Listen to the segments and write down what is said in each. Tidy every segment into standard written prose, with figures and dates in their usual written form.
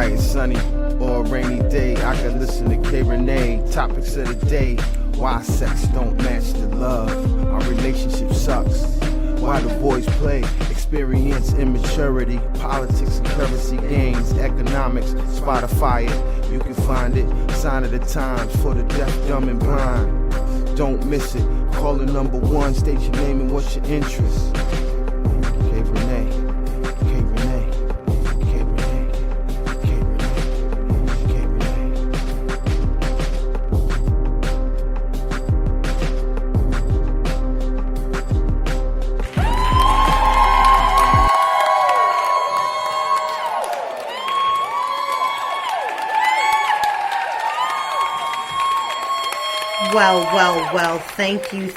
bright and sunny or a rainy day, I can listen to Rene. Topics of the day: why sex don't match the love, our relationship sucks, why the boys play, experience immaturity, politics and currency gains, economics, Spotify it, you can find it, sign of the times for the deaf, dumb and blind. Don't miss it, call the number one, state your name and what's your interest. Rene, Rene, Rene, Rene. Well, thank you.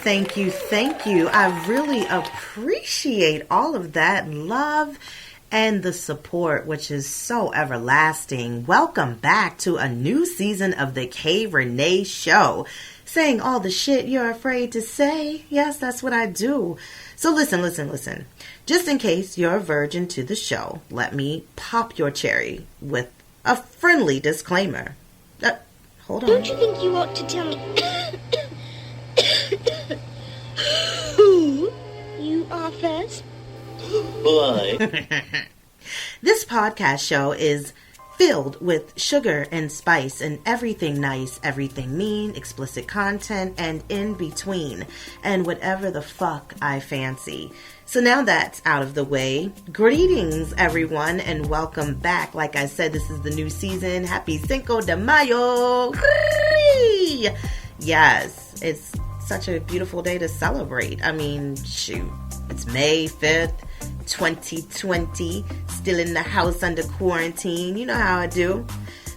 I really appreciate all of that love and the support, which is so everlasting. Welcome back to a new season of the Rene Show. Saying all the shit you're afraid to say. Yes, that's what I do. So listen. Just in case you're a virgin to the show, let me pop your cherry with a friendly disclaimer. Hold on. Don't you think you ought to tell me who you are first? Boy. This podcast show is filled with sugar and spice and everything nice, everything mean, explicit content, and in between, and whatever the fuck I fancy. So now that's out of the way, greetings everyone and welcome back. Like I said, this is the new season. Happy Cinco de Mayo! Yes, it's such a beautiful day to celebrate. I mean, shoot, it's May 5th, 2020, still in the house under quarantine. You know how I do.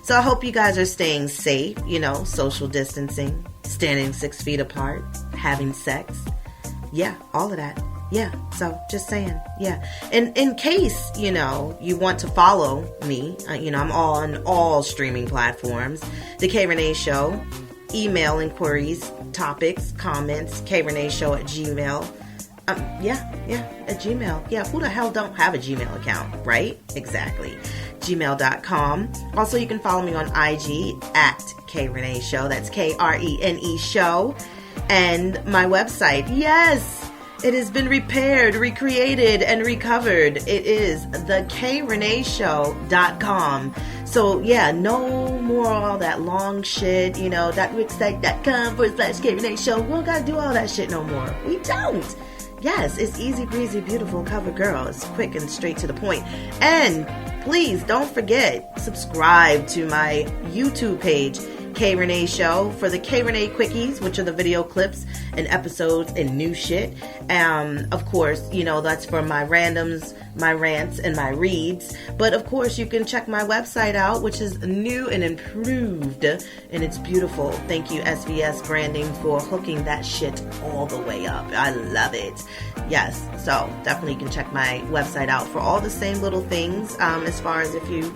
So I hope you guys are staying safe, social distancing, standing 6 feet apart, having sex. Yeah, all of that. Yeah, so just saying, yeah. And in case, you want to follow me, I'm on all streaming platforms. The Rene Show, email inquiries, topics, comments, KReneShow@gmail. At Gmail. Yeah, who the hell don't have a Gmail account, right? Exactly. gmail.com. Also, you can follow me on IG at KRene Show. That's KRENE Show. And my website, yes! It has been repaired, recreated, and recovered. It is thekreneshow.com. So, yeah, no more all that long shit, .wixsite.com/Rene Show. We don't gotta do all that shit no more. We don't. Yes, it's easy breezy, beautiful cover girl. It's quick and straight to the point. And please don't forget, subscribe to my YouTube page, Rene Show, for the Rene Quickies, which are the video clips and episodes and new shit. Of course, that's for my randoms, my rants, and my reads. But of course, you can check my website out, which is new and improved, and it's beautiful. Thank you, SVS Branding, for hooking that shit all the way up. I love it. Yes, so definitely you can check my website out for all the same little things. As far as if you,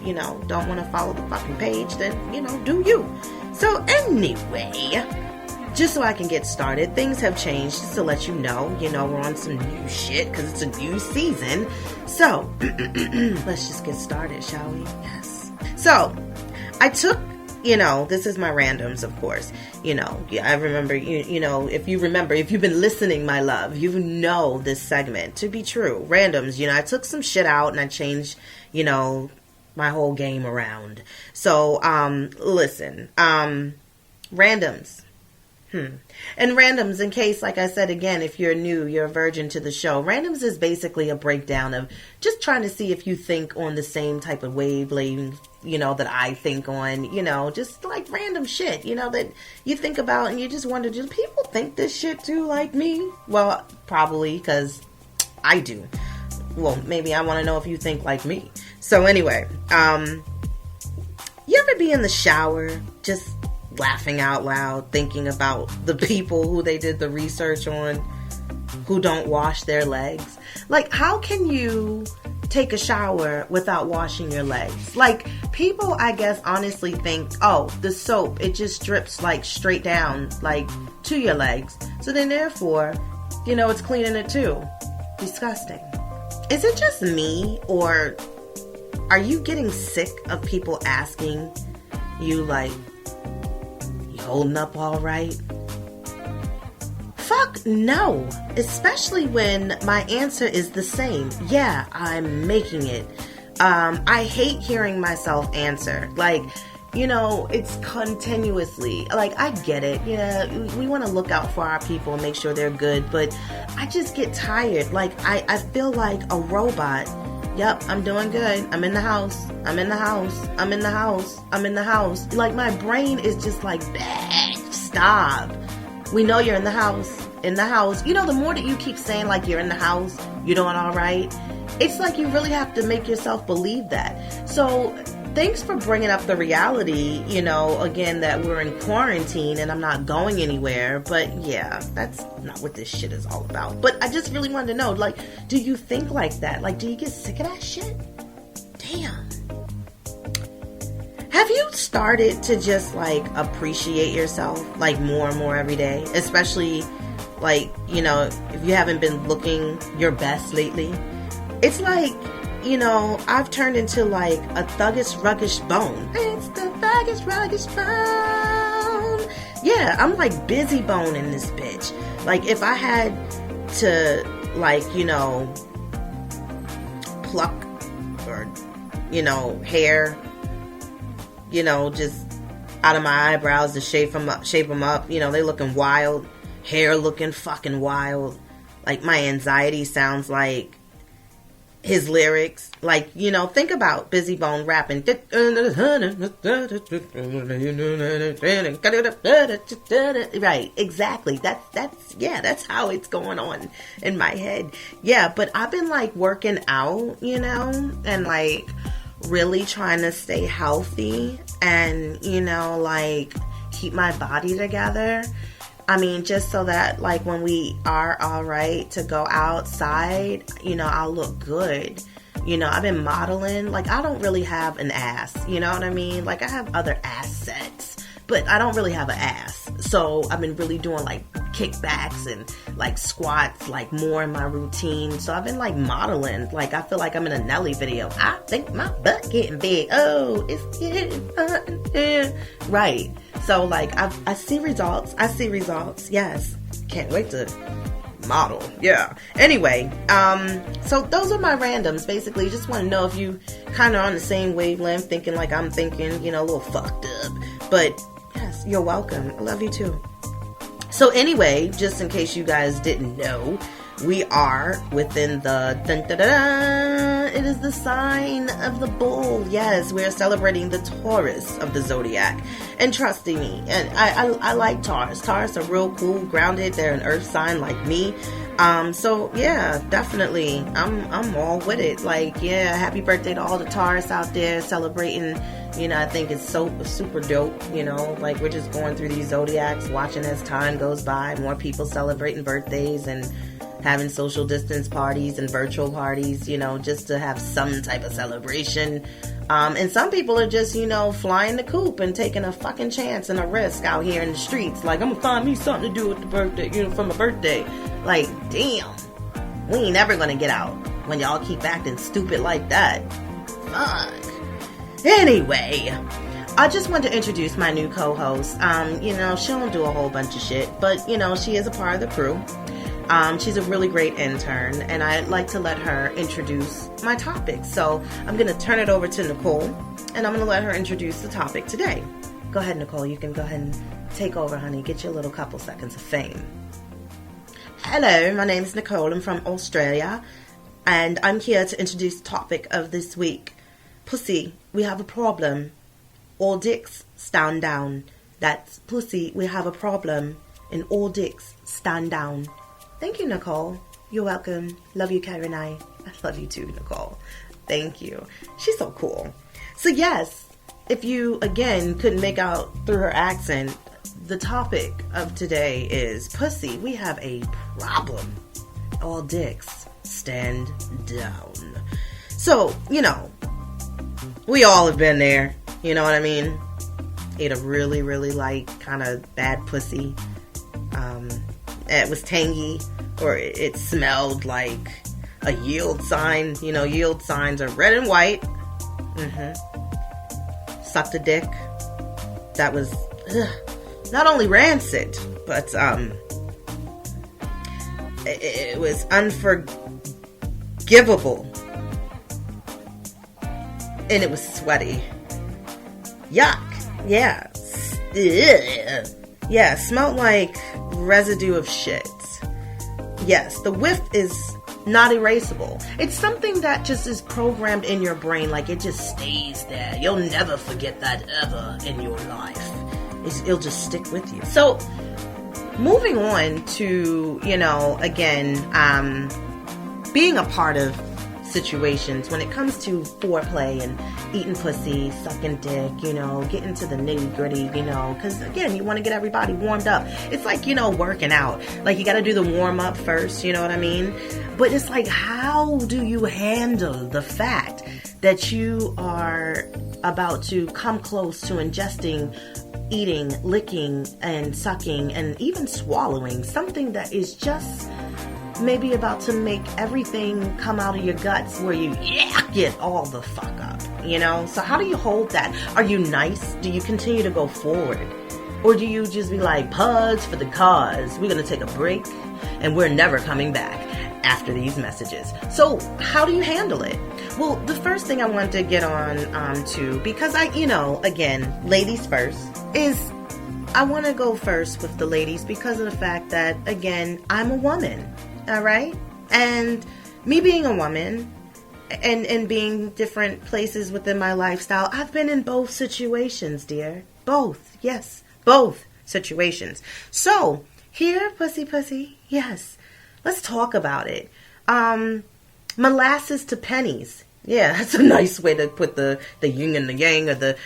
don't want to follow the fucking page, then, do you. So anyway, just so I can get started, things have changed, just to let you know, we're on some new shit, because it's a new season. So, let's just get started, shall we? Yes. So, I took, this is my randoms, of course. I remember, if you've been listening, my love, you know this segment to be true. Randoms, I took some shit out and I changed, my whole game around. So, listen, randoms. And randoms, in case, like I said again, if you're new, you're a virgin to the show, randoms is basically a breakdown of just trying to see if you think on the same type of wavelength, that I think on, just like random shit, that you think about and you just wonder, do people think this shit too, like me? Well, probably, because I do. Well, maybe I want to know if you think like me. So anyway, you ever be in the shower just laughing out loud, thinking about the people who they did the research on, who don't wash their legs? Like, how can you take a shower without washing your legs? Like, people, I guess, honestly think, oh, the soap, it just drips like straight down, like to your legs. So then therefore, it's cleaning it too. Disgusting. Is it just me, or are you getting sick of people asking you, like, you holding up all right? Fuck no. Especially when my answer is the same. Yeah, I'm making it. I hate hearing myself answer. Like, you know, it's continuously. Like, I get it. Yeah, we want to look out for our people and make sure they're good. But I just get tired. Like, I feel like a robot. Yep, I'm doing good. I'm in the house. I'm in the house. I'm in the house. I'm in the house. Like, my brain is just like, stop. We know you're in the house. In the house. You know, the more that you keep saying, like, you're in the house, you're doing all right, it's like you really have to make yourself believe that. So, thanks for bringing up the reality, you know, again, that we're in quarantine and I'm not going anywhere. But yeah, that's not what this shit is all about. But I just really wanted to know, like, do you think like that? Like, do you get sick of that shit? Damn. Have you started to just, like, appreciate yourself, like, more and more every day? Especially, like, you know, if you haven't been looking your best lately. It's like, you know, I've turned into, like, a thuggish, ruggish bone. It's the thuggish, ruggish bone. Yeah, I'm, like, busy bone in this bitch. Like, if I had to, like, you know, pluck or, you know, hair, you know, just out of my eyebrows to shape them up. You know, they looking wild. Hair looking fucking wild. Like, my anxiety sounds like his lyrics. Like, you know, think about Busy Bone rapping. Right, exactly. That's how it's going on in my head. Yeah, but I've been, like, working out, you know, and, like, really trying to stay healthy and, you know, like, keep my body together. I mean, just so that, like, when we are all right to go outside, you know, I'll look good. You know, I've been modeling. Like, I don't really have an ass. You know what I mean? Like, I have other assets, but I don't really have an ass. So I've been really doing, like, kickbacks and, like, squats, like, more in my routine. So I've been, like, modeling. Like, I feel like I'm in a Nelly video. I think my butt getting big. Oh, it's getting fun. Right. So, like, I see results. Yes. Can't wait to model. Yeah. Anyway, so those are my randoms. Basically, just want to know if you kind of on the same wavelength, thinking like I'm thinking, you know, a little fucked up. But, yes, you're welcome. I love you, too. So, anyway, just in case you guys didn't know, we are within the it is the sign of the bull. Yes, we're celebrating the Taurus of the zodiac. And trusting me, and I like Taurus. Taurus are real cool, grounded. They're an earth sign like me. So yeah, definitely, I'm all with it. Like, yeah, happy birthday to all the Taurus out there celebrating. You know, I think it's so super dope. You know, like, we're just going through these zodiacs, watching as time goes by, more people celebrating birthdays and having social distance parties and virtual parties, you know, just to have some type of celebration. And some people are just, you know, flying the coop and taking a fucking chance and a risk out here in the streets. Like, I'm gonna find me something to do with the birthday, you know, for my birthday. Like, damn, we ain't ever gonna get out when y'all keep acting stupid like that. Fuck. Anyway, I just want to introduce my new co-host. You know, she don't do a whole bunch of shit, but, you know, she is a part of the crew. She's a really great intern, and I'd like to let her introduce my topic. So I'm going to turn it over to Nicole, and I'm going to let her introduce the topic today. Go ahead, Nicole. You can go ahead and take over, honey. Get your little couple seconds of fame. Hello, my name is Nicole. I'm from Australia, and I'm here to introduce the topic of this week. Pussy, we have a problem. All dicks, stand down. That's pussy, we have a problem. And all dicks, stand down. Thank you, Nicole. You're welcome. Love you, Rene. I love you too, Nicole. Thank you. She's so cool. So yes, if you, again, couldn't make out through her accent, the topic of today is pussy. We have a problem. All dicks, stand down. So, you know, we all have been there. You know what I mean? Ate a really, really, like, kind of bad pussy. It was tangy, or it smelled like a yield sign. You know, yield signs are red and white. Sucked a dick that was not only rancid, but it was unforgivable. And it was sweaty. Yuck. Yeah. Ugh. Yeah, smelled like residue of shit. Yes, the whiff is not erasable. It's something that just is programmed in your brain, like it just stays there. You'll never forget that ever in your life. It'll just stick with you. So, moving on to, again, being a part of situations when it comes to foreplay and eating pussy, sucking dick, getting to the nitty gritty, because again, you want to get everybody warmed up. It's like, working out. Like, you got to do the warm up first, you know what I mean? But it's like, how do you handle the fact that you are about to come close to ingesting, eating, licking, and sucking, and even swallowing something that is just maybe about to make everything come out of your guts where you get all the fuck up, So how do you hold that? Are you nice? Do you continue to go forward? Or do you just be like, pugs for the cause, we're going to take a break and we're never coming back after these messages? So how do you handle it? Well, the first thing I wanted to get on to, because again, ladies first, is I want to go first with the ladies because of the fact that, again, I'm a woman. All right. And me being a woman and being different places within my lifestyle, I've been in both situations, dear. Both. Yes. Both situations. So here, pussy. Yes. Let's talk about it. Molasses to pennies. Yeah, that's a nice way to put the yin and the yang of the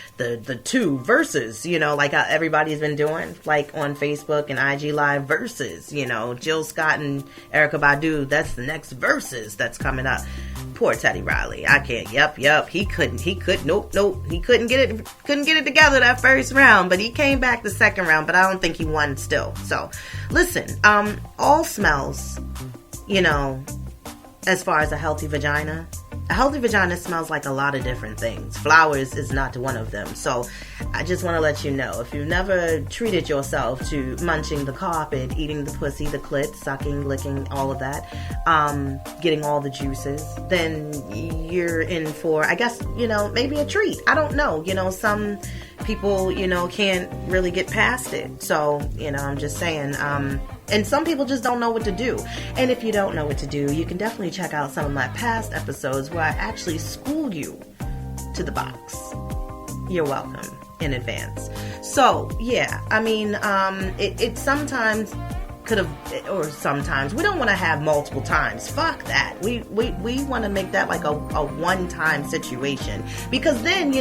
two verses, like how everybody's been doing, like on Facebook and IG Live verses, Jill Scott and Erykah Badu, that's the next verses that's coming up. Poor Teddy Riley. I can't, yep, he couldn't get it together that first round, but he came back the second round, but I don't think he won still. So, listen, all smells, as far as a healthy vagina smells like a lot of different things. Flowers is not one of them. So I just want to let you know, if you've never treated yourself to munching the carpet, eating the pussy, the clit, sucking, licking, all of that, getting all the juices, then you're in for, I guess, maybe a treat. I don't know. Some people, can't really get past it. So, I'm just saying, and some people just don't know what to do. And if you don't know what to do, you can definitely check out some of my past episodes where I actually school you to the box. You're welcome in advance. So, yeah, I mean, it sometimes could have, or sometimes, we don't want to have multiple times. Fuck that. We want to make that like a one-time situation. Because then,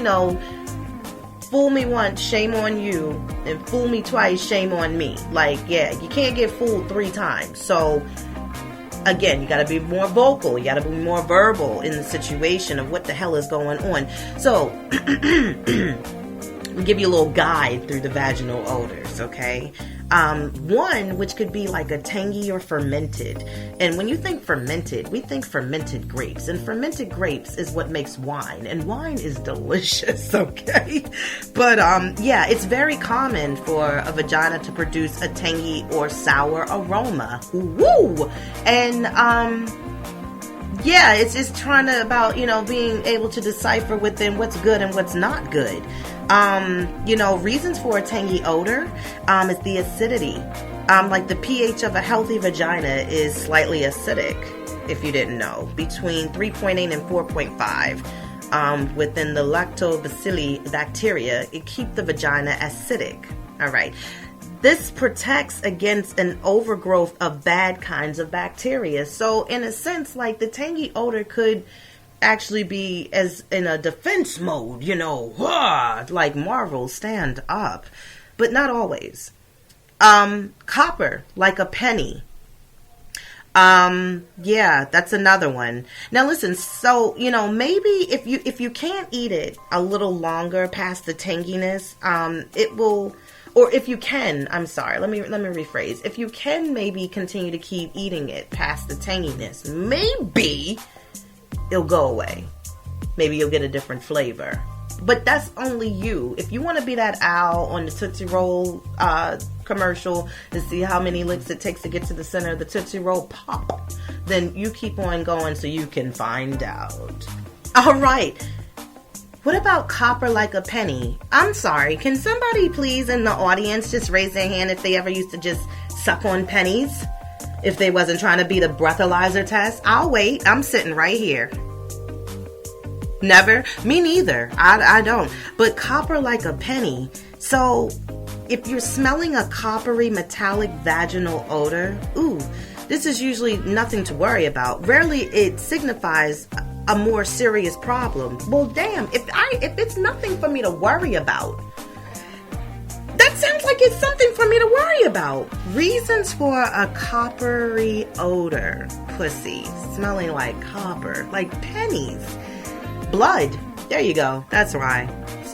fool me once, shame on you, and fool me twice, shame on me. Like, yeah, you can't get fooled 3 times. So, again, you gotta be more vocal, you gotta be more verbal in the situation of what the hell is going on. So, we'll give you a little guide through the vaginal odors, okay? One, which could be like a tangy or fermented. And when you think fermented, we think fermented grapes. And fermented grapes is what makes wine. And wine is delicious, okay? But, yeah, it's very common for a vagina to produce a tangy or sour aroma. Woo! And, yeah, it's just trying to about, being able to decipher within what's good and what's not good. Reasons for a tangy odor, is the acidity. Like the pH of a healthy vagina is slightly acidic, if you didn't know, between 3.8 and 4.5. Within the lactobacilli bacteria, it keeps the vagina acidic. All right. This protects against an overgrowth of bad kinds of bacteria. So in a sense, like the tangy odor could actually be as in a defense mode, like Marvel, stand up, but not always. Copper, like a penny. Yeah, that's another one. Now listen, so, maybe if you can't eat it a little longer past the tanginess, it will, or if you can, I'm sorry, let me rephrase. If you can maybe continue to keep eating it past the tanginess, maybe it'll go away. maybe you'll get a different flavor. But that's only you. If you want to be that owl on the Tootsie Roll commercial to see how many licks it takes to get to the center of the Tootsie Roll pop, then you keep on going so you can find out. All right. What about copper like a penny? I'm sorry. Can somebody please in the audience just raise their hand if they ever used to just suck on pennies? If they wasn't trying to beat a breathalyzer test? I'll wait. I'm sitting right here. Never? Me neither. I don't. But copper like a penny. So, if you're smelling a coppery metallic vaginal odor, ooh, this is usually nothing to worry about. Rarely it signifies a more serious problem. Well, damn, if it's nothing for me to worry about, that sounds like it's something for me to worry about. Reasons for a coppery odor. Pussy. Smelling like copper. Like pennies. Blood. There you go. That's right.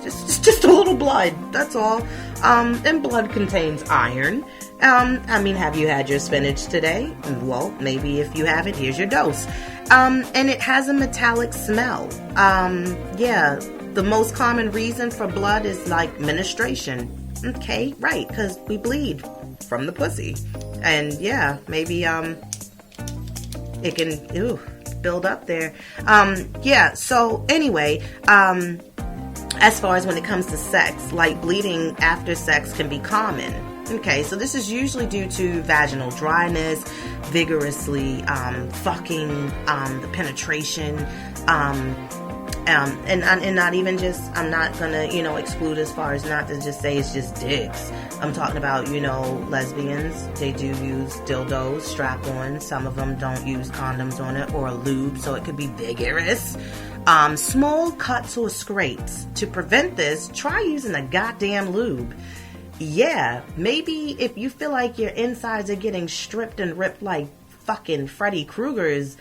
It's just a little blood. That's all. And blood contains iron. Have you had your spinach today? Well, maybe if you haven't, here's your dose. And it has a metallic smell. The most common reason for blood is like menstruation. Okay, right, because we bleed from the pussy. And yeah, maybe, it can, build up there. So anyway, as far as when it comes to sex, like bleeding after sex can be common. Okay, so this is usually due to vaginal dryness, vigorously fucking, the penetration, and not even just, I'm not gonna, exclude as far as not to just say it's just dicks. I'm talking about, lesbians. They do use dildos, strap-on. Some of them don't use condoms on it or a lube, so it could be vigorous. Small cuts or scrapes. To prevent this, try using a goddamn lube. Yeah, maybe if you feel like your insides are getting stripped and ripped like fucking Freddy Krueger's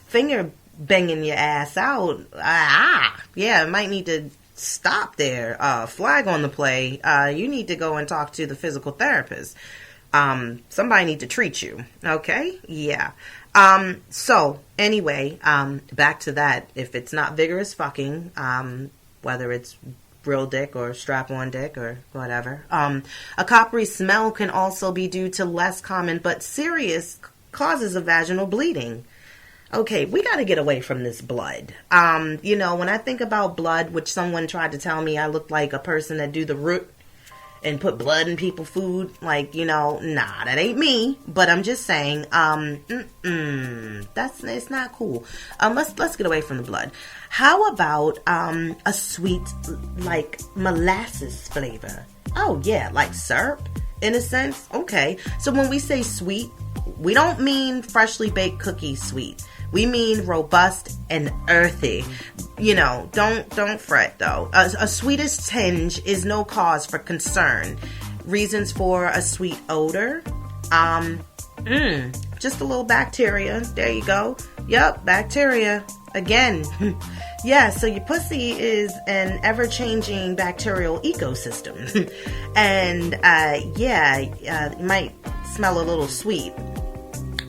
finger banging your ass out, it might need to stop there. Flag on the play. You need to go and talk to the physical therapist. Somebody need to treat you. Okay? Yeah. So anyway, back to that. If it's not vigorous fucking, whether it's real dick or strap-on dick or whatever, a coppery smell can also be due to less common but serious causes of vaginal bleeding. Okay, we got to get away from this blood. When I think about blood, which someone tried to tell me I look like a person that do the root and put blood in people's food, nah, that ain't me. But I'm just saying, it's not cool. Let's get away from the blood. How about a sweet, like molasses flavor? Oh yeah, like syrup in a sense. Okay, so when we say sweet, we don't mean freshly baked cookie sweet. We mean robust and earthy. Don't fret though. A sweetish tinge is no cause for concern. Reasons for a sweet odor? Just a little bacteria. There you go. Yep, bacteria. Again. Yeah, so your pussy is an ever-changing bacterial ecosystem. And, it might smell a little sweet.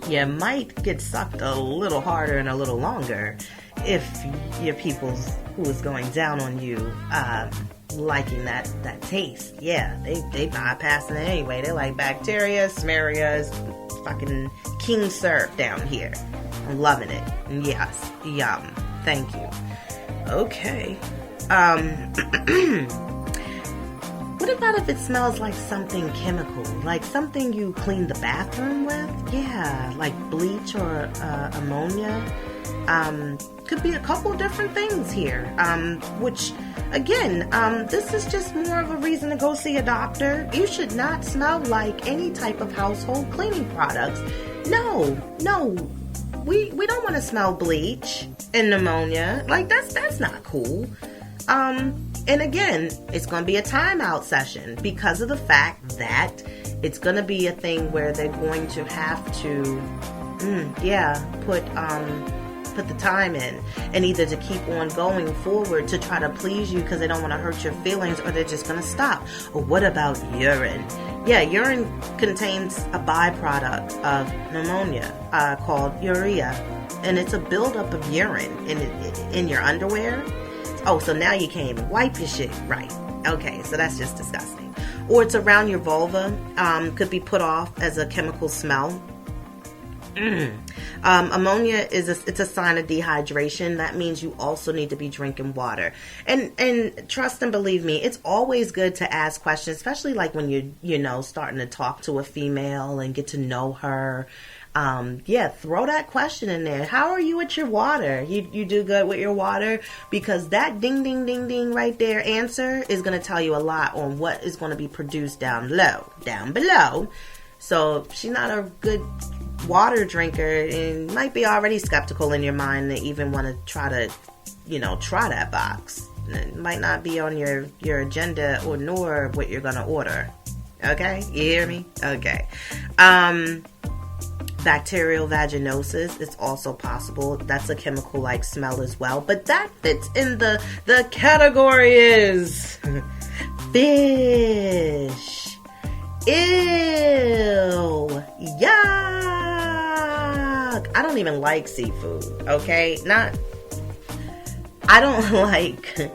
You might get sucked a little harder and a little longer if your people who is going down on you liking that taste. Yeah, they bypassing it anyway. They like bacteria, smerias, fucking king syrup down here. I'm loving it. Yes, yum. Thank you. Okay. What about if it smells like something chemical? Like something you clean the bathroom with? Yeah, like bleach or ammonia. Could be a couple different things here. Which, again, this is just more of a reason to go see a doctor. You should not smell like any type of household cleaning products. No. We don't want to smell bleach and pneumonia. Like, that's not cool. And again, it's going to be a timeout session because of the fact that it's going to be a thing where they're going to have to, put the time in, and either to keep on going forward to try to please you because they don't want to hurt your feelings, or they're just going to stop. Or what about urine? Yeah, urine contains a byproduct of pneumonia called urea. and it's a buildup of urine in your underwear. Oh, so now you can't even wipe your shit right. Okay, so that's just disgusting. Or it's around your vulva, could be put off as a chemical smell. Ammonia it's a sign of dehydration. That means you also need to be drinking water. And trust and believe me, it's always good to ask questions, especially like when you're starting to talk to a female and get to know her. Throw that question in there. How are you with your water? You do good with your water? Because that ding, ding, ding, ding right there answer is going to tell you a lot on what is going to be produced down below. So if she's not a good water drinker, and might be already skeptical in your mind to even want to try that box. It might not be on your agenda or nor what you're going to order. Okay? You hear me? Okay. Bacterial vaginosis is also possible. That's a chemical like smell as well, but that fits in the category is fish. Ew. Yuck. I don't even like seafood, okay? I don't like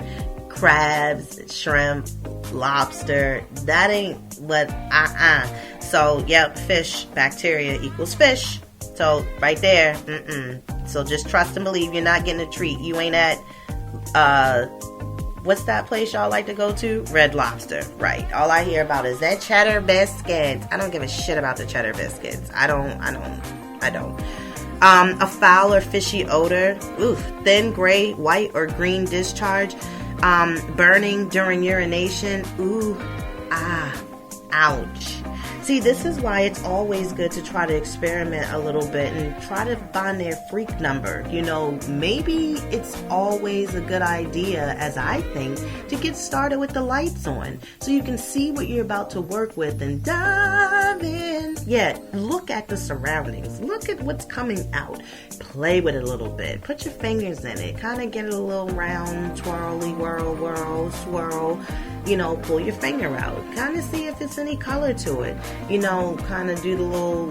crabs, shrimp, lobster. That ain't what, So, yep, fish, bacteria equals fish. So, right there, So, just trust and believe you're not getting a treat. You ain't at, what's that place y'all like to go to? Red Lobster, right. All I hear about is that cheddar biscuits. I don't give a shit about the cheddar biscuits. I don't. A foul or fishy odor. Oof. Thin, gray, white, or green discharge. Burning during urination. Ooh. Ouch. See, this is why it's always good to try to experiment a little bit and try to find their freak number. Maybe it's always a good idea, as I think, to get started with the lights on so you can see what you're about to work with and dive in. Yeah, look at the surroundings. Look at what's coming out. Play with it a little bit. Put your fingers in it. Kind of get it a little round, twirly, whirl, swirl. Pull your finger out. Kind of see if it's any color to it. Kind of do the little,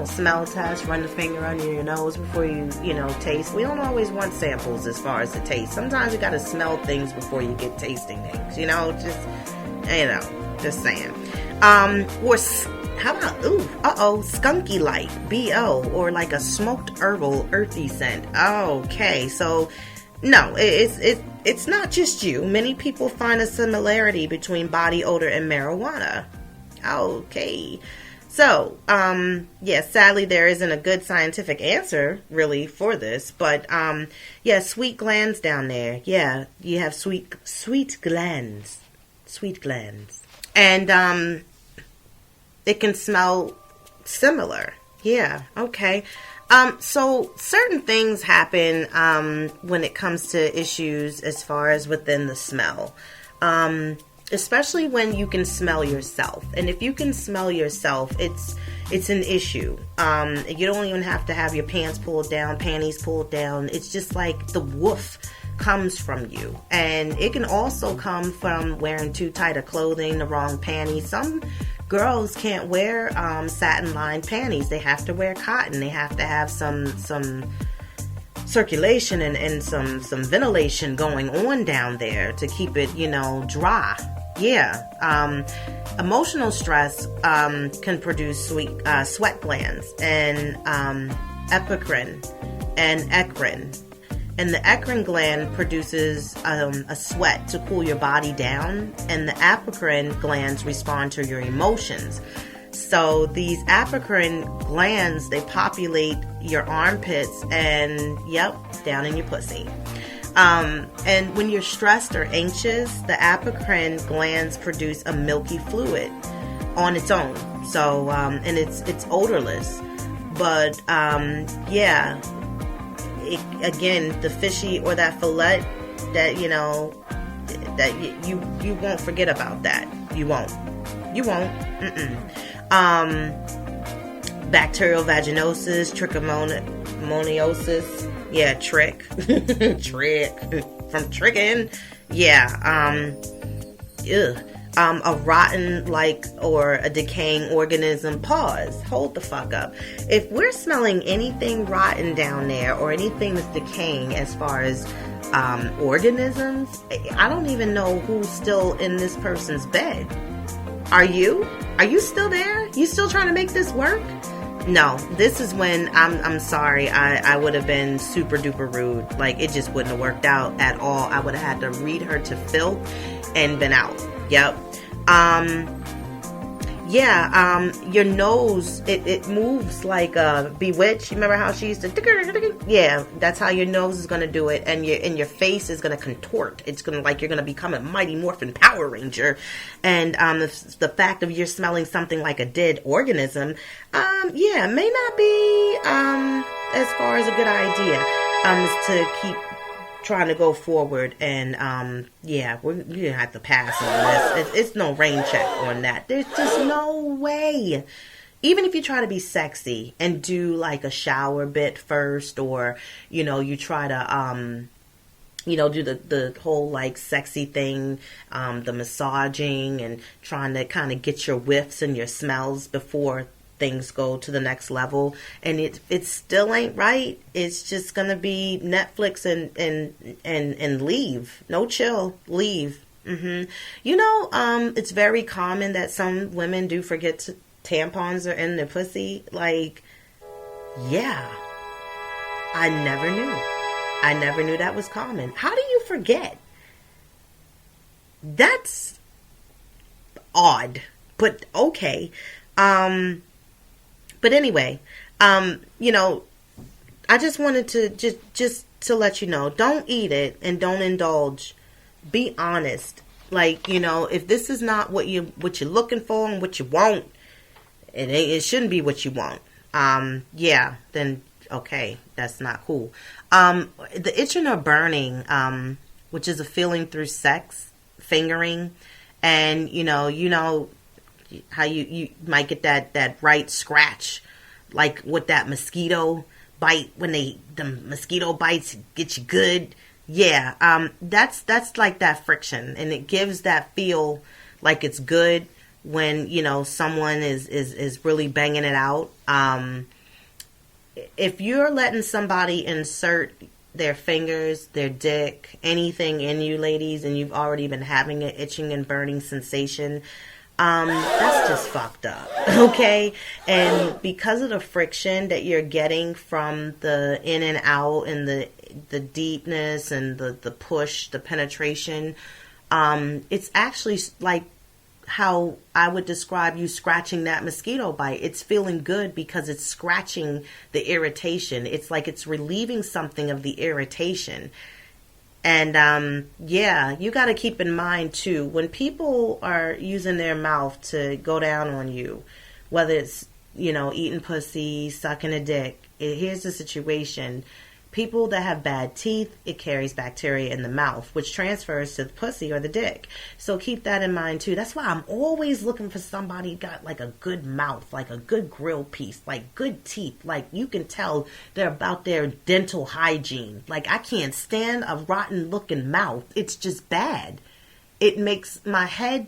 smell test. Run the finger under your nose before you, taste. We don't always want samples as far as the taste. Sometimes you got to smell things before you get tasting things. Just saying. Or how about, skunky light, B.O., or like a smoked herbal, earthy scent. Okay, so... No, it's not just you. Many people find a similarity between body odor and marijuana. Okay. So, sadly there isn't a good scientific answer really for this, but sweet glands down there. Yeah, you have sweet glands. Sweet glands. And it can smell similar. Yeah, okay. So certain things happen when it comes to issues as far as within the smell, especially when you can smell yourself. And if you can smell yourself, it's an issue. You don't even have to have your pants pulled down, panties pulled down. It's just like the woof comes from you. And it can also come from wearing too tight of clothing, the wrong panties. Some girls can't wear satin-lined panties. They have to wear cotton. They have to have some circulation and some ventilation going on down there to keep it, dry. Yeah. Emotional stress can produce sweat glands and epicrine and eccrine. And the eccrine gland produces a sweat to cool your body down, and the apocrine glands respond to your emotions. So these apocrine glands, they populate your armpits and, down in your pussy. And when you're stressed or anxious, the apocrine glands produce a milky fluid on its own. So, and it's odorless. But, again, the fishy or that fillet, that you won't forget about that. You won't. Bacterial vaginosis, trichomoniosis. Yeah, trick from tricking. Yeah. a rotten, or a decaying organism, pause. Hold the fuck up. If we're smelling anything rotten down there or anything that's decaying as far as organisms, I don't even know who's still in this person's bed. Are you? Are you still there? You still trying to make this work? No, this is when I'm sorry. I would have been super duper rude. It just wouldn't have worked out at all. I would have had to read her to filth and been out. Yep. Your nose, it moves like Bewitched. You remember how she used to, yeah, that's how your nose is going to do it. And your face is going to contort. It's going to, you're going to become a Mighty Morphin Power Ranger. And, the fact of you're smelling something like a dead organism, may not be, as far as a good idea, is to keep trying to go forward, and we're gonna have to pass on this. It's no rain check on that. There's just no way. Even if you try to be sexy and do a shower bit first, or you try to do the whole sexy thing, the massaging and trying to kind of get your whiffs and your smells before things go to the next level, and it still ain't right. It's just gonna be Netflix and leave. No chill, leave. It's very common that some women do forget tampons are in their pussy. Yeah, I never knew that was common. How do you forget? That's odd, but okay. But anyway, I just wanted to just to let you know, don't eat it and don't indulge. Be honest. If this is not what you're looking for and what you want, it shouldn't be what you want. Then okay, that's not cool. The itching or burning, which is a feeling through sex, fingering, and how you might get that right scratch, with that mosquito bite, when the mosquito bites get you good. Yeah, that's like that friction, and it gives that feel like it's good when someone is really banging it out. If you're letting somebody insert their fingers, their dick, anything in you, ladies, and you've already been having an itching and burning sensation, that's just fucked up, okay? And because of the friction that you're getting from the in and out and the deepness and the push, the penetration, it's actually like how I would describe you scratching that mosquito bite. It's feeling good because it's scratching the irritation. It's like it's relieving something of the irritation. And, you got to keep in mind, too, when people are using their mouth to go down on you, whether it's, eating pussy, sucking a dick, here's the situation. People that have bad teeth, it carries bacteria in the mouth, which transfers to the pussy or the dick. So keep that in mind, too. That's why I'm always looking for somebody who got a good mouth, a good grill piece, good teeth. You can tell they're about their dental hygiene. I can't stand a rotten looking mouth. It's just bad. It makes my head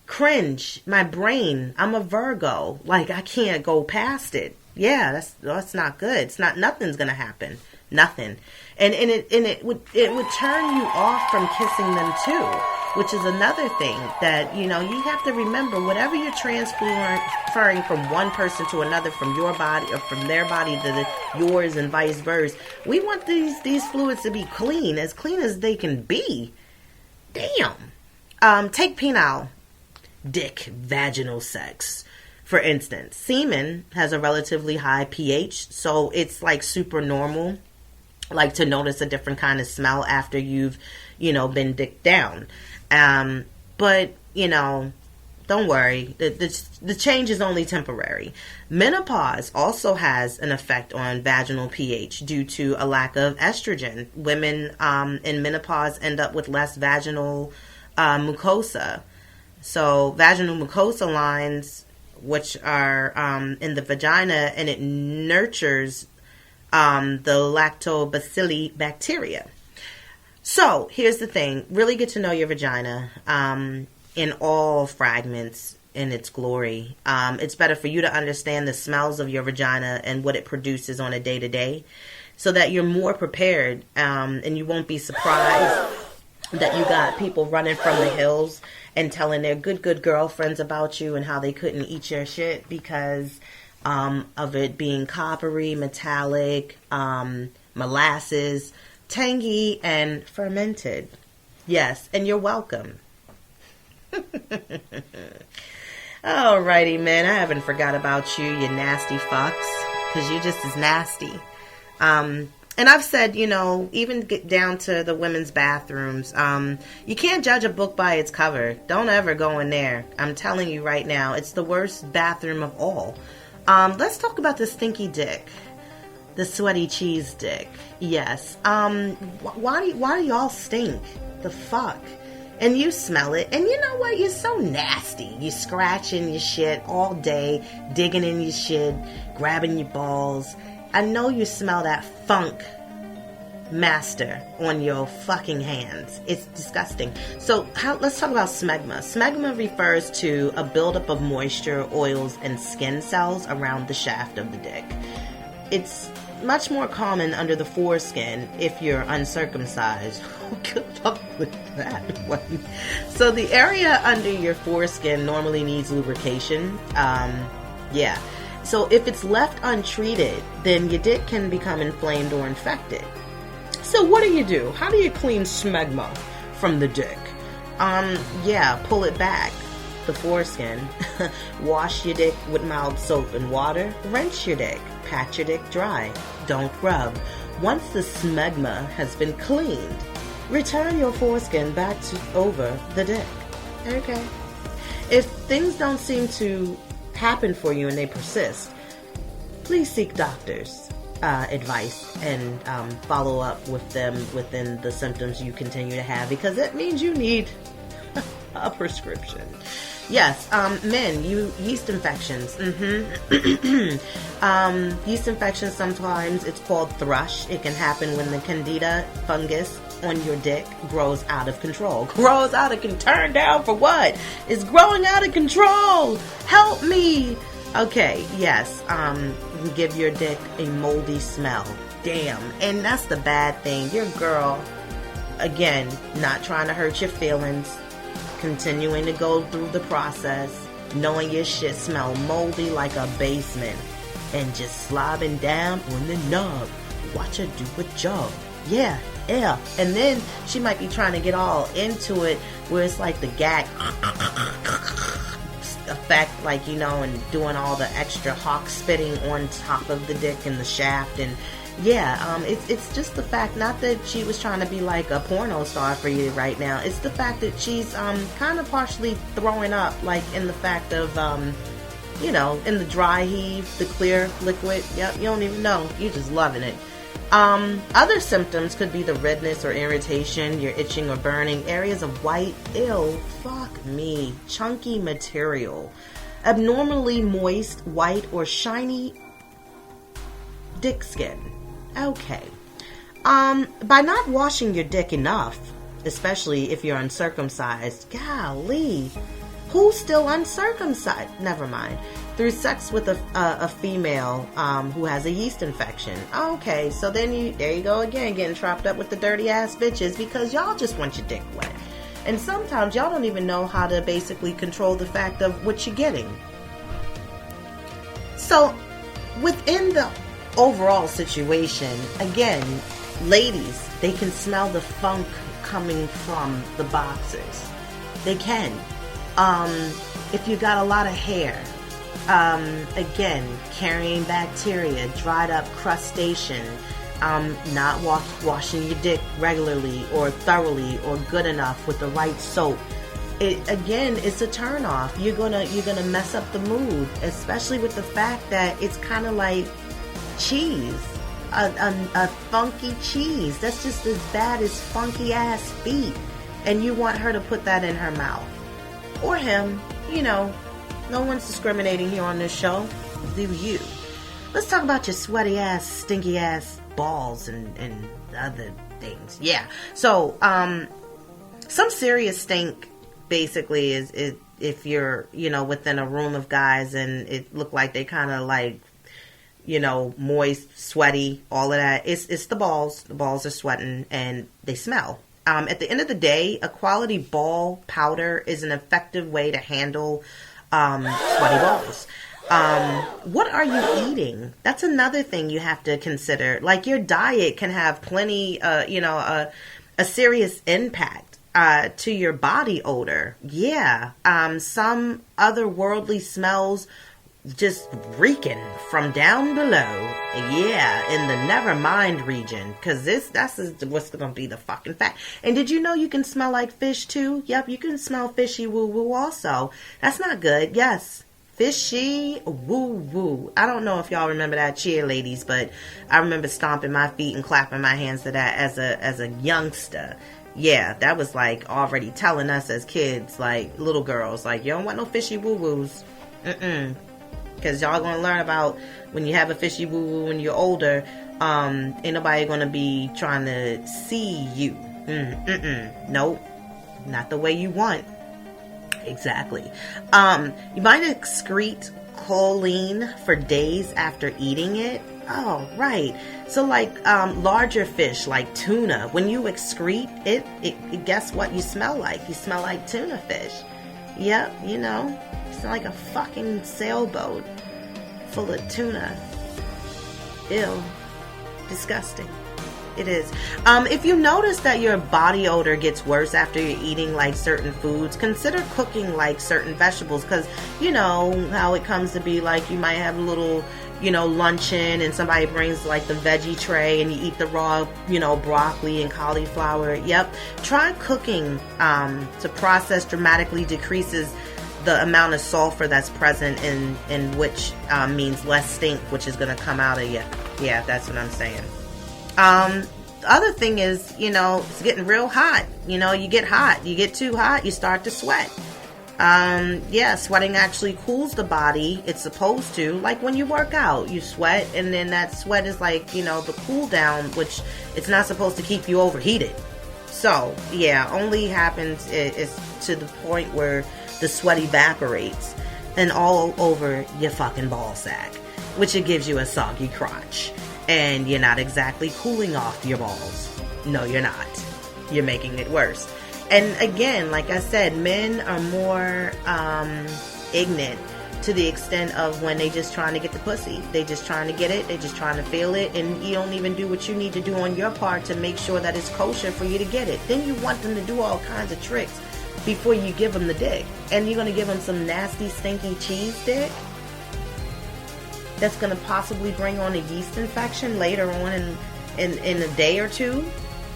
cringe, my brain. I'm a Virgo. I can't go past it. Yeah, that's not good. It's not, nothing's gonna happen. Nothing. And it would turn you off from kissing them too, which is another thing that, you have to remember, whatever you're transferring from one person to another, from your body or from their body to yours and vice versa. We want these fluids to be clean as they can be. Damn. Take penile, dick, vaginal sex. For instance, semen has a relatively high pH, so it's super normal, to notice a different kind of smell after you've, been dicked down. But, don't worry, the change is only temporary. Menopause also has an effect on vaginal pH due to a lack of estrogen. Women in menopause end up with less vaginal mucosa. So vaginal mucosa lines, which are in the vagina, and it nurtures the lactobacilli bacteria. So here's the thing: really get to know your vagina. in all fragments in its glory. It's better for you to understand the smells of your vagina and what it produces on a day-to-day, so that you're more prepared, and you won't be surprised that you got people running from the hills and telling their good girlfriends about you and how they couldn't eat your shit because of it being coppery, metallic, molasses, tangy, and fermented. Yes, and you're welcome. Alrighty, man. I haven't forgot about you, you nasty fucks, because you're just as nasty. And I've said, even get down to the women's bathrooms, you can't judge a book by its cover. Don't ever go in there. I'm telling you right now, it's the worst bathroom of all. Let's talk about the stinky dick. The sweaty cheese dick. Yes. Why do y'all stink? The fuck? And you smell it, and you know what? You're so nasty. You scratching your shit all day, digging in your shit, grabbing your balls. I know you smell that funk master on your fucking hands. It's disgusting. So let's talk about smegma. Smegma refers to a buildup of moisture, oils, and skin cells around the shaft of the dick. It's much more common under the foreskin if you're uncircumcised. Good luck with that one. So the area under your foreskin normally needs lubrication. Yeah. So if it's left untreated, then your dick can become inflamed or infected. So what do? How do you clean smegma from the dick? Pull it back, the foreskin. Wash your dick with mild soap and water. Rinse your dick. Pat your dick dry. Don't rub. Once the smegma has been cleaned, return your foreskin back over the dick. Okay. If things don't seem to happen for you and they persist, please seek doctors' advice and follow up with them within the symptoms you continue to have, because it means you need a prescription. Yes, men, yeast infections. Yeast infections, sometimes it's called thrush. It can happen when the candida fungus on your dick grows out of control. Turn down for what? It's growing out of control. Help me. Okay, yes, you give your dick a moldy smell. Damn. And that's the bad thing. Your girl, again, not trying to hurt your feelings, continuing to go through the process, knowing your shit smell moldy like a basement, and just slobbing down on the knob. Watch her do a job. Yeah. And then she might be trying to get all into it where it's like the gag effect, like, and doing all the extra hawk spitting on top of the dick and the shaft. And it's just the fact, not that she was trying to be like a porno star for you right now. It's the fact that she's kind of partially throwing up, like in the fact of in the dry heave, the clear liquid. Yep, you don't even know. You're just loving it. Other symptoms could be the redness or irritation, you're itching or burning, areas of white, fuck me, chunky material, abnormally moist, white, or shiny dick skin. Okay. By not washing your dick enough, especially if you're uncircumcised, golly, who's still uncircumcised? Never mind. Through sex with a female who has a yeast infection. Okay, so then there you go again, getting trapped up with the dirty ass bitches because y'all just want your dick wet. And sometimes y'all don't even know how to basically control the fact of what you're getting. So within the overall situation, again, ladies, they can smell the funk coming from the boxers. They can. If you got a lot of hair, again, carrying bacteria, dried up crustation, not washing your dick regularly or thoroughly or good enough with the right soap. It's a turn off. You're gonna mess up the mood, especially with the fact that it's kind of like cheese, a funky cheese. That's just as bad as funky ass feet, and you want her to put that in her mouth or him. No one's discriminating here on this show. Do you? Let's talk about your sweaty ass, stinky ass balls and other things. Yeah. So, some serious stink basically is if you're, within a room of guys and it look like they kind of like, moist, sweaty, all of that. It's the balls. The balls are sweating and they smell. At the end of the day, a quality ball powder is an effective way to handle sweaty balls. What are you eating? That's another thing you have to consider. Like, your diet can have plenty, a serious impact to your body odor. Yeah. Some otherworldly smells just reeking from down below. Yeah, in the never mind region. Because that's what's going to be the fucking fact. And did you know you can smell like fish too? Yep, you can smell fishy woo woo also. That's not good. Yes. Fishy woo woo. I don't know if y'all remember that, cheer ladies, but I remember stomping my feet and clapping my hands to that as a youngster. Yeah, that was like already telling us as kids, like little girls, like, you don't want no fishy woo woos. Because y'all gonna learn about when you have a fishy woo woo when you're older. Ain't nobody gonna be trying to see you. Nope, not the way you want. Exactly. You might excrete choline for days after eating it. Oh, right. So like larger fish like tuna, when you excrete it, guess what you smell like? You smell like tuna fish. Yep, you smell like a fucking sailboat full of tuna. Ew. Disgusting. It is. If you notice that your body odor gets worse after you're eating like certain foods, consider cooking like certain vegetables, because you know how it comes to be like you might have a little, luncheon and somebody brings like the veggie tray and you eat the raw, broccoli and cauliflower. Yep. Try cooking to process dramatically decreases the amount of sulfur that's present in which means less stink, which is going to come out of you. Yeah, that's what I'm saying. The other thing is, it's getting real hot. You get hot. You get too hot, you start to sweat. Sweating actually cools the body. It's supposed to. Like when you work out, you sweat, and then that sweat is like, the cool down, which it's not supposed to keep you overheated. So, yeah, only happens is to the point where the sweat evaporates and all over your fucking ball sack, which it gives you a soggy crotch. And you're not exactly cooling off your balls. No, you're not. You're making it worse. And again, like I said, men are more ignorant to the extent of when they just trying to get the pussy. They just trying to get it. They just trying to feel it. And you don't even do what you need to do on your part to make sure that it's kosher for you to get it. Then you want them to do all kinds of tricks before you give them the dick. And you're going to give them some nasty, stinky cheese dick that's going to possibly bring on a yeast infection later on in a day or two.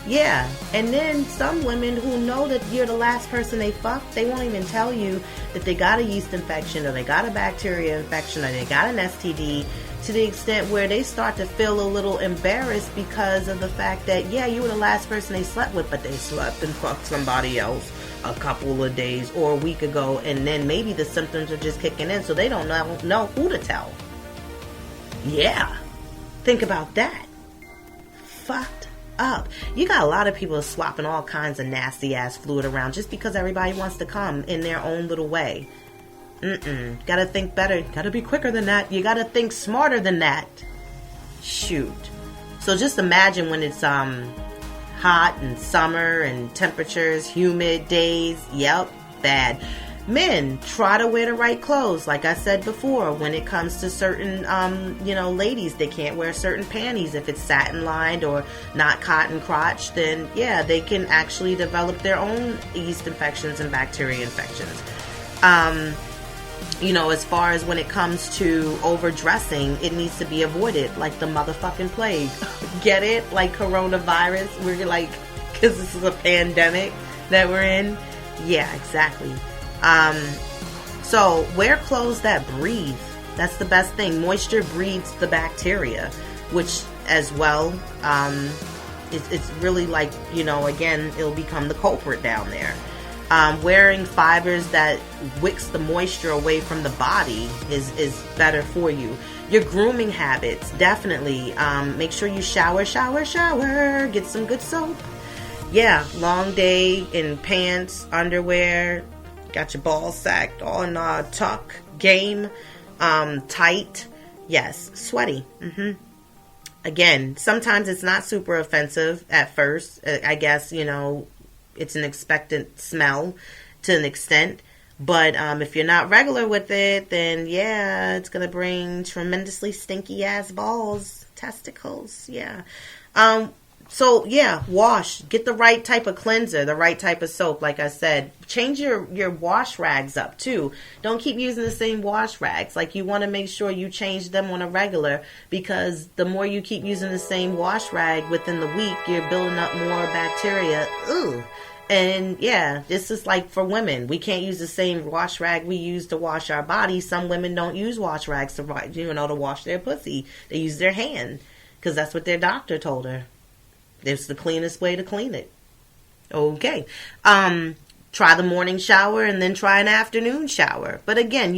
Yeah. And then some women who know that you're the last person they fuck, they won't even tell you that they got a yeast infection or they got a bacteria infection or they got an STD, to the extent where they start to feel a little embarrassed because of the fact that, yeah, you were the last person they slept with, but they slept and fucked somebody else a couple of days or a week ago, and then maybe the symptoms are just kicking in, so they don't know who to tell. Yeah. Think about that. Fucked up. You got a lot of people swapping all kinds of nasty ass fluid around just because everybody wants to come in their own little way. Gotta think better. Gotta be quicker than that. You gotta think smarter than that. Shoot. So just imagine when it's hot and summer and temperatures, humid days. Yep, bad. Men, try to wear the right clothes. Like I said before, when it comes to certain, ladies, they can't wear certain panties. If it's satin lined or not cotton crotch, then yeah, they can actually develop their own yeast infections and bacteria infections. As far as when it comes to overdressing, it needs to be avoided like the motherfucking plague. Get it? Like coronavirus. We're like, because this is a pandemic that we're in. Yeah, exactly. So wear clothes that breathe. That's the best thing. Moisture breathes the bacteria, which as well, it's really like, again, it'll become the culprit down there. Wearing fibers that wicks the moisture away from the body is better for you. Your grooming habits, definitely. Make sure you shower. Get some good soap. Yeah, long day in pants, underwear, got your balls sacked on tuck, game, tight. Yes, sweaty. Again, sometimes it's not super offensive at first. I guess, it's an expectant smell to an extent. But if you're not regular with it, then yeah, it's going to bring tremendously stinky ass balls, testicles. Yeah. So yeah, wash. Get the right type of cleanser, the right type of soap. Like I said, change your wash rags up too. Don't keep using the same wash rags. Like, you want to make sure you change them on a regular, because the more you keep using the same wash rag within the week, you're building up more bacteria. Ugh. And yeah, this is like for women. We can't use the same wash rag we use to wash our bodies. Some women don't use wash rags to wash their pussy. They use their hand, because that's what their doctor told her. It's the cleanest way to clean it. Okay. Try the morning shower and then try an afternoon shower. But again,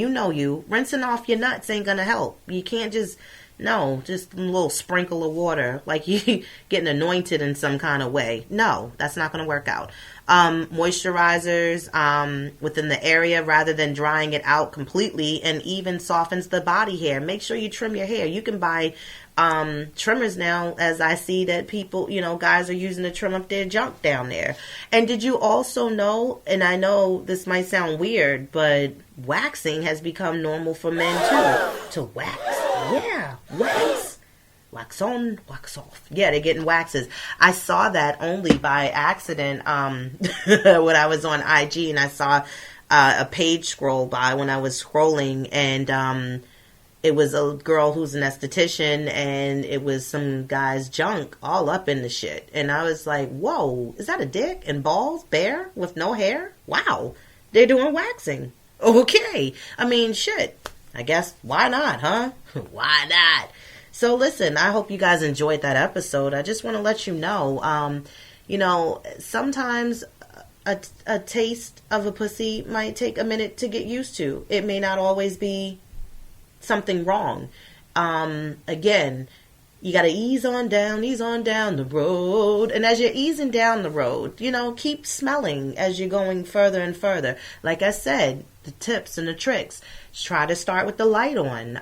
rinsing off your nuts ain't gonna help. You can't just a little sprinkle of water like you getting anointed in some kind of way. No, that's not gonna work out. Moisturizers within the area rather than drying it out completely, and even softens the body hair. Make sure you trim your hair. You can buy trimmers now, as I see that people, guys are using to trim up their junk down there. And did you also know, and I know this might sound weird, but waxing has become normal for men too. To wax. Yeah, wax. Wax on, wax off. Yeah, they're getting waxes. I saw that only by accident when I was on IG, and I saw a page scroll by when I was scrolling, and it was a girl who's an esthetician, and it was some guy's junk all up in the shit. And I was like, whoa, is that a dick and balls bare with no hair? Wow, they're doing waxing. Okay. I mean, shit. I guess, why not, huh? Why not? So listen, I hope you guys enjoyed that episode. I just want to let you know, sometimes a taste of a pussy might take a minute to get used to. It may not always be something wrong. Again, you got to ease on down the road. And as you're easing down the road, keep smelling as you're going further and further. Like I said, the tips and the tricks. Try to start with the light on.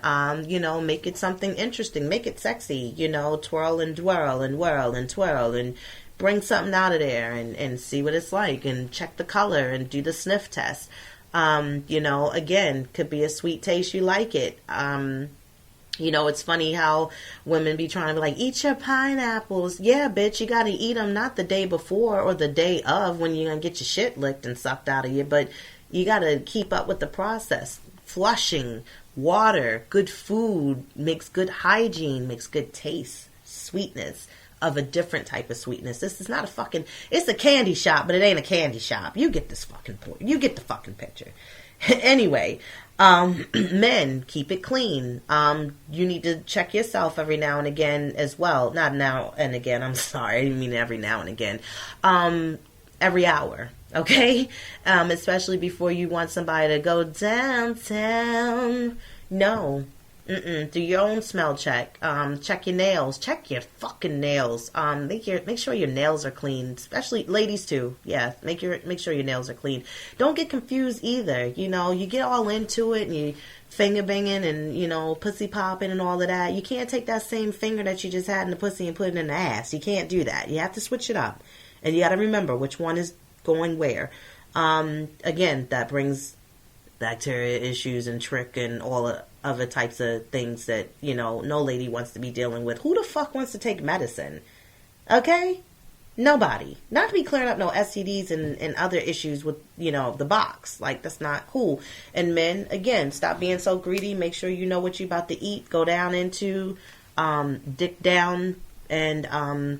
Make it something interesting. Make it sexy. Twirl and twirl and whirl and twirl, and bring something out of there and see what it's like, and check the color and do the sniff test. Again, could be a sweet taste. You like it. It's funny how women be trying to be like, eat your pineapples. Yeah, bitch, you got to eat them not the day before or the day of when you're going to get your shit licked and sucked out of you, but you got to keep up with the process. Flushing, water, good food makes good hygiene, makes good taste, sweetness of a different type of sweetness. This is not it's a candy shop, but it ain't a candy shop. You get this fucking point. You get the fucking picture. Anyway, men, keep it clean. You need to check yourself every now and again as well. Not now and again. I'm sorry. I didn't mean every now and again. Every hour. Okay? Especially before you want somebody to go downtown. No. Do your own smell check. Check your nails. Check your fucking nails. Make sure your nails are clean. Especially ladies too. Yeah, make sure your nails are clean. Don't get confused either. You get all into it and you finger banging and pussy popping and all of that. You can't take that same finger that you just had in the pussy and put it in the ass. You can't do that. You have to switch it up, and you got to remember which one is going where. Again, that brings bacteria issues and trick and all other types of things that, no lady wants to be dealing with. Who the fuck wants to take medicine? Okay? Nobody. Not to be clearing up no STDs and other issues with, the box. Like, that's not cool. And men, again, stop being so greedy. Make sure you know what you're about to eat. Go down into, dick down. And,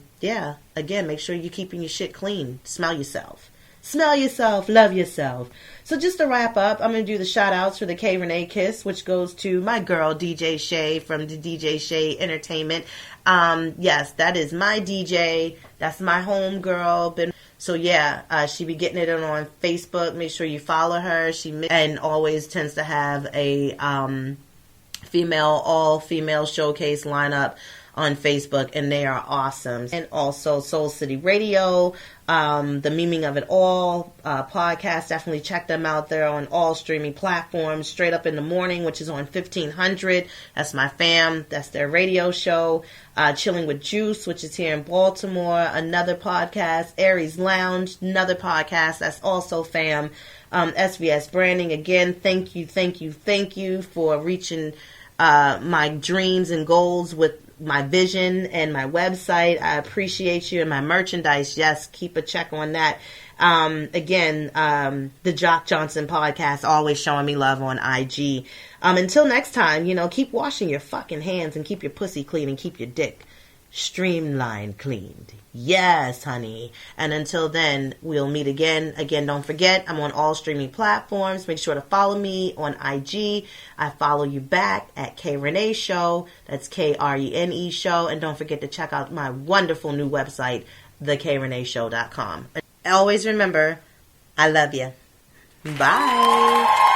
again, make sure you're keeping your shit clean. Smell yourself. Smell yourself, love yourself. So just to wrap up, I'm going to do the shout outs for the K Rene Kiss, which goes to my girl DJ Shay from the DJ Shay Entertainment. Yes, that is my DJ. That's my home girl. So yeah, she be getting it on Facebook. Make sure you follow her. And always tends to have a all female showcase lineup on Facebook, and they are awesome. And also Soul City Radio, the Memeing of It All podcast. Definitely check them out. They're on all streaming platforms. Straight Up in the Morning, which is on 1500. That's my fam. That's their radio show. Chilling with Juice, which is here in Baltimore. Another podcast. Aries Lounge, another podcast. That's also fam. SVS Branding, again, thank you for reaching my dreams and goals with my vision and my website. I appreciate you. And my merchandise, yes, keep a check on that. The Jock Johnson podcast, always showing me love on IG. Until next time, keep washing your fucking hands and keep your pussy clean and keep your dick streamlined cleaned. Yes, honey. And until then, we'll meet again. Again, don't forget, I'm on all streaming platforms. Make sure to follow me on IG. I follow you back at K Rene Show. That's KRENE Show. And don't forget to check out my wonderful new website, thekreneshow.com. Always remember, I love you. Bye.